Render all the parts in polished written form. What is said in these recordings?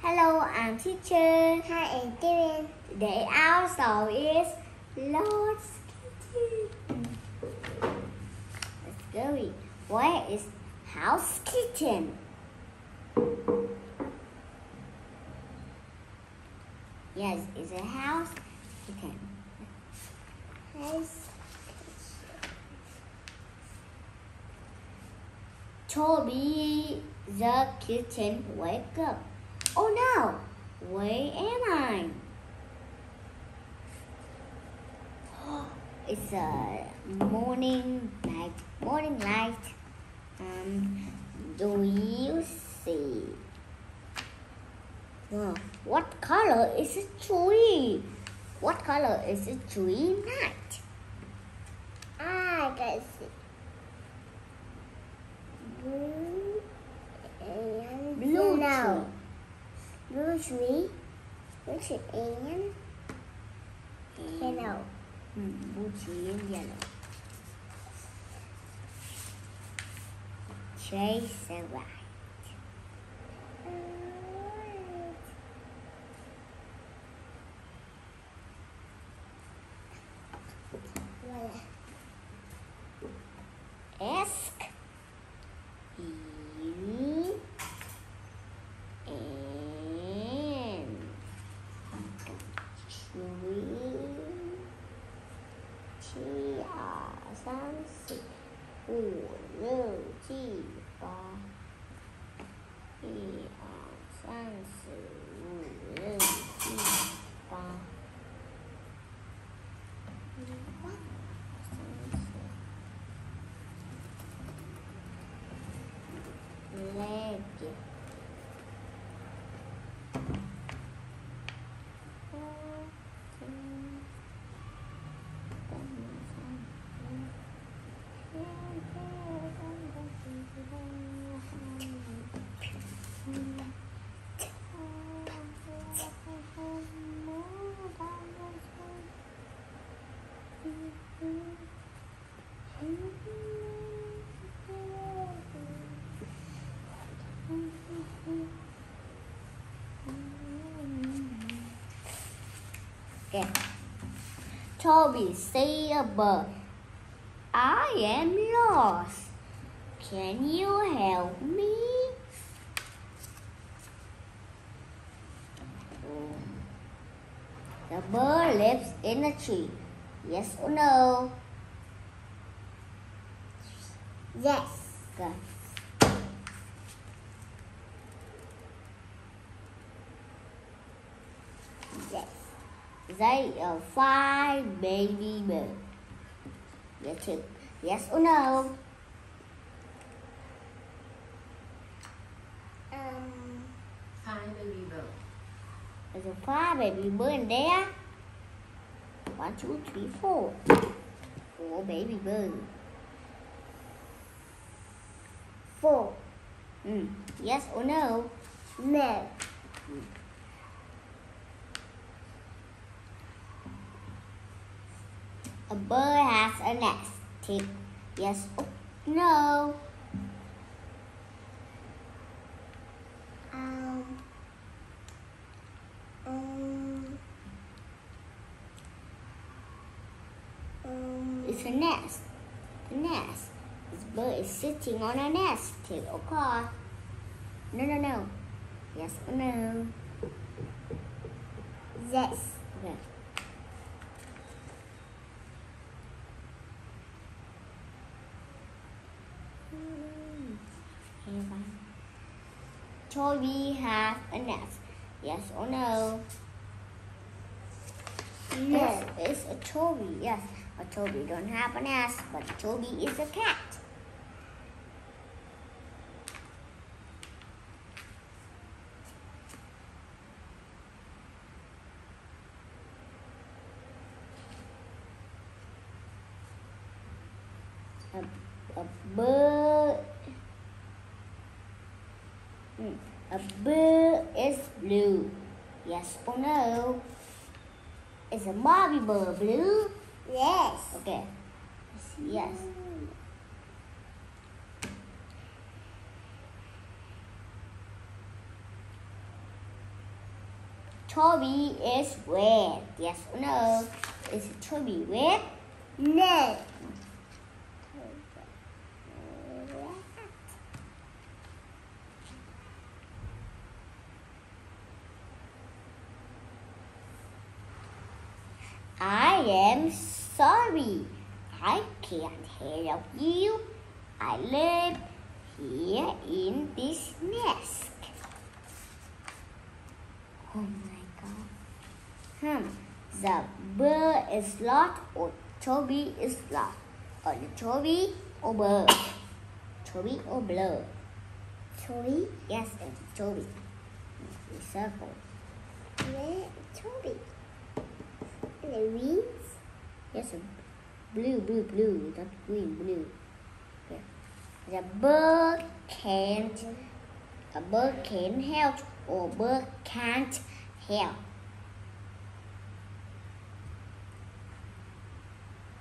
Hello, I'm teacher. Hi, I'm Kitten. Today our story is Lost Kitten. Let's go. Where is House Kitten? Yes, it's a house kitten. House. Toby the kitten wake up. Oh no! Where am I? It's a morning light. Do you see? What color is a tree? What color is a tree night? I can see blue and Blue yellow. Blue tree, which and yellow. Blue tree and yellow. Chase the right. Ask you and tree chi san si wu lou ji ba yi san si wu lou ji ba leg. Okay. Toby, see a bird. I am lost. Can you help me? The bird lives in a tree. Yes or no? Yes. Good. Yes. They are 5 baby birds. Yes or no? Five baby bird. There's a 5 baby bird in there. 1, 2, 3, 4. 4 baby birds. 4. Yes or no? No. A bird has a nest. Tick. Yes or no? It's a nest. A nest. This bird is sitting on a nest. Tick or cross? No. Yes or no? Yes. Okay. Toby has a nest. Yes or no? No. It's a Toby. Yes, a Toby don't have a nest, but Toby is a cat. A bird is blue. Yes or no? Is a Bobby bird blue? Yes. Okay. Yes. Toby is red. Yes or no? Is Toby red? No. I am sorry. I can't help you. I live here in this nest. Oh my God. The bird is lost or Toby is lost. Or the Toby or bird? Toby or blur? Toby? Yes, it's Toby. We circle. Where Toby? The wings? Yes, blue, not green, blue. Okay. The bird can't. A bird can help or bird can't help.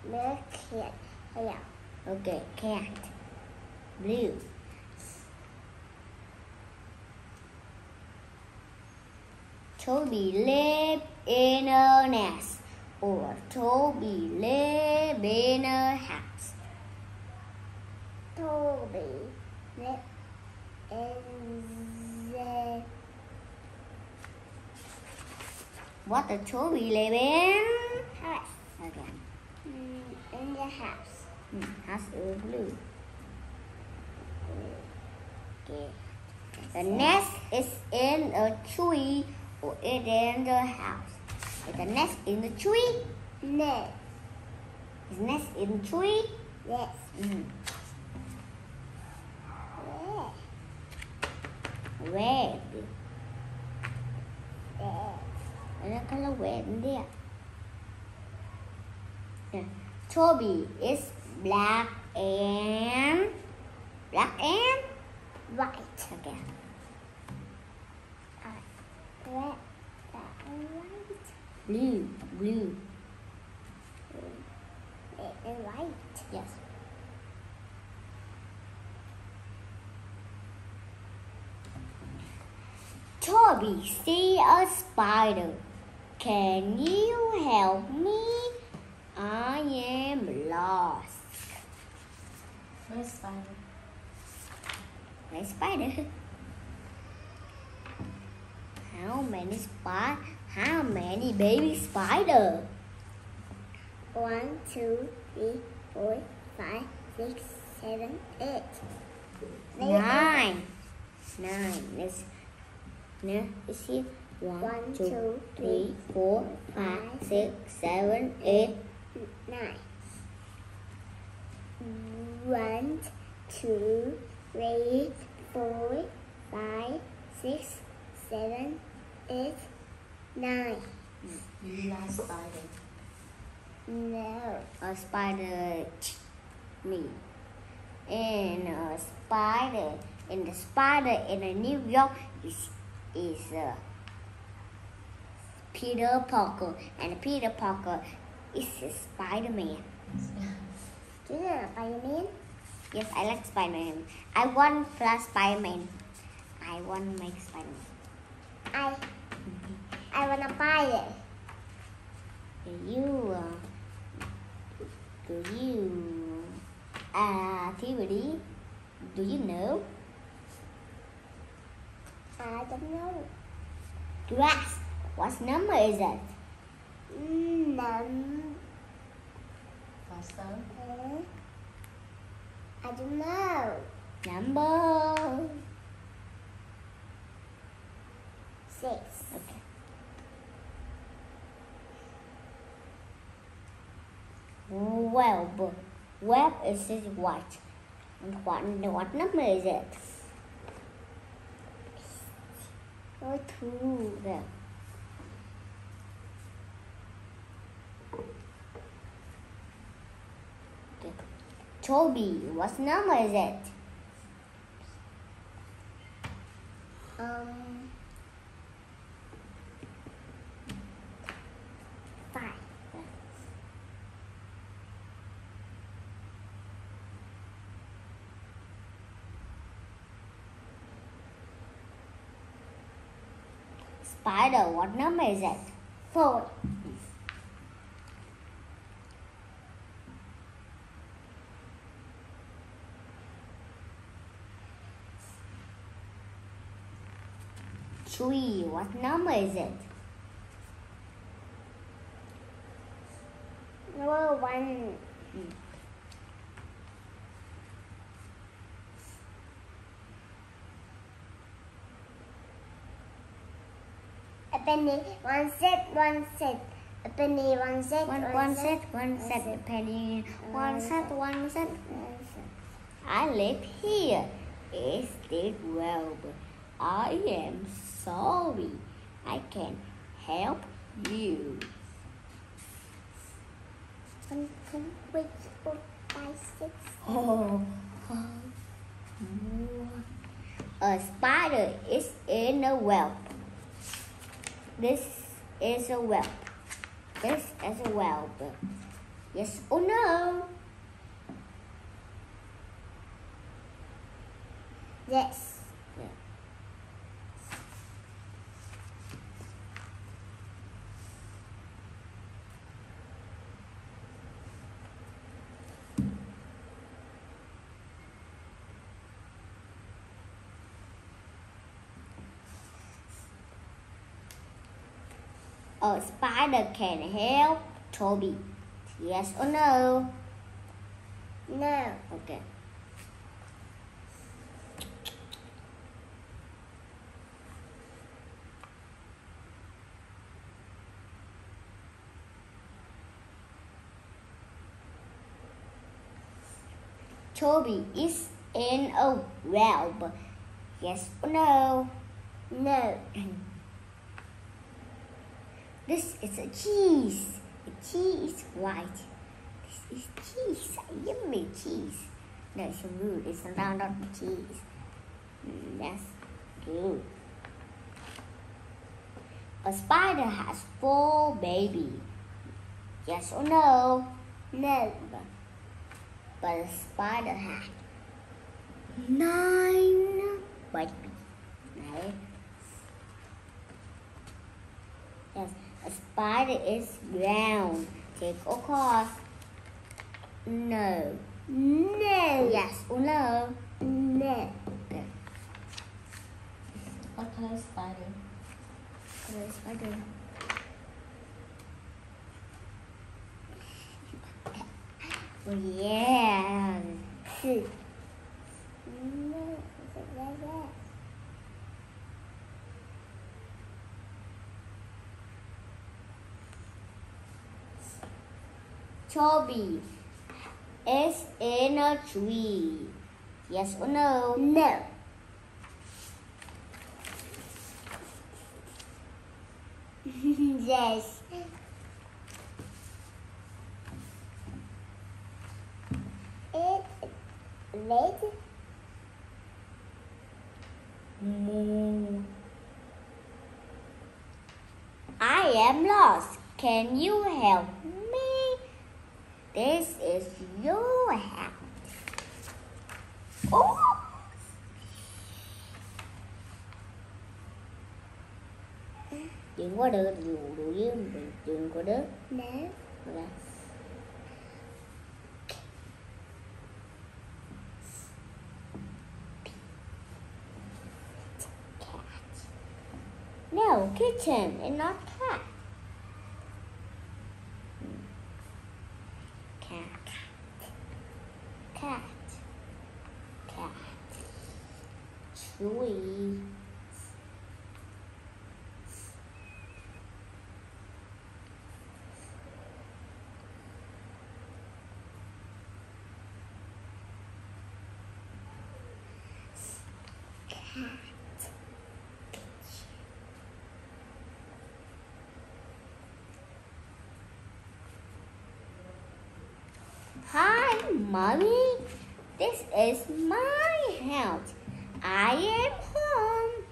Bird can't help. Okay, can't. Blue. Toby live in a nest or Toby live in a house. Toby live in the... What does Toby live in? house. Okay. In the house. House is blue. Okay. The nest is in a tree or it in the house. Is the nest in the tree? No. Is nest in the tree? Yes. Red. Yes. Another color red in there. Yeah. Toby is black and White. okay. Red. And white. Blue. Red and white. Yes. Toby, see a spider. Can you help me? I am lost. Where's spider? Where's spider? How many baby spider? 1, 2, 3, 4, 5, 6, 7, 8. 9. Let's see. 1, 2, 3, 4, 5, 6, 7, 8. 9. 1, 2, 3, 4, 5, 6, 7, 8, 9. You like spider. No. A spider me. And a spider in New York is Peter Parker, and Peter Parker is a Spider-Man. Do you know Spider-Man? Yes, I like Spider-Man. I want plus Spider-Man. I want to make Spider-Man. I want a spider. Activity, do you know? I don't know. Grass, what number is that? Faster. I don't know. Number 6. okay. Web is white. And what number is it? Or 2. There. Okay. Toby, what number is it? 5. spider, what number is it? 4. Tree, what number is it? Number 1. A penny, one set, one set. A penny, one set, One set, one set. A penny, one set, one set. I live here. Is it well? I am sorry. I can help you. 1, 2, 3, 4, 5, 6. Oh, a spider is in a web. This is a web. This is a web. Yes or no? Yes. A spider can help Toby. Yes or no? No. Okay. Toby is in a web. Yes or no? No. This is a cheese. The cheese is white. This is cheese. Yummy cheese. No, it's so good. It's a round of cheese. That's good. A spider has 4 babies. Yes or no? No. But a spider has 9 babies. Right? Yes. A spider is brown. Take or cross? No. No. Yes or no? No. Okay. What color spider? Color spider. Oh yeah. No. Toby is in a tree. Yes or no? No. Yes. It's red. Moo. I am lost. Can you help me? This is your house. Oh! Đừng có đưa dù đủ dưới đừng có đứt. No. Okay. Cat. No, kitten and not cat. Cat. Cat. Cat. Tree. Hi, Mommy. This is my house. I am home.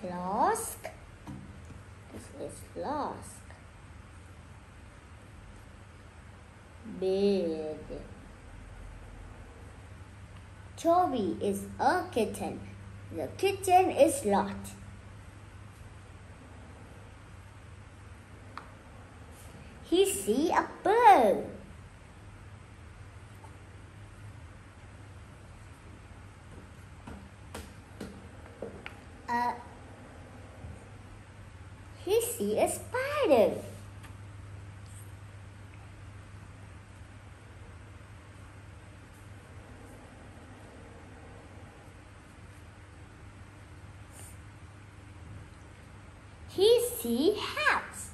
Lost. This is lost. bed. Toby is a kitten. The kitten is locked. He see a bird. He see a spider. He see house.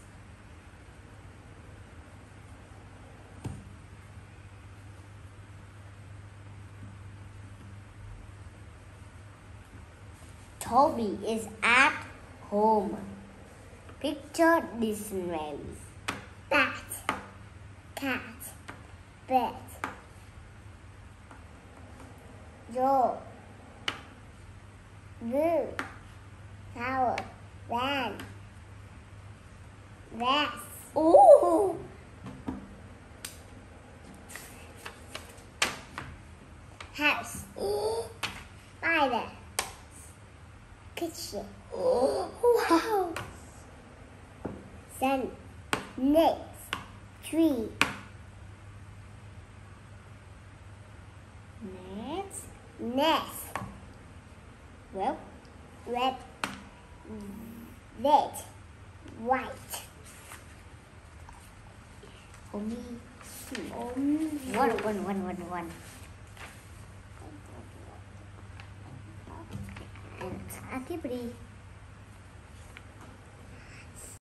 Toby is at home. Picture dictionaries. Bat, cat, bed. Door, blue, tower, van, vest. Oh, House, spider, kitchen, wow. sun, next, tree, Next, nest, well, red, white. for me, one. And Adibri.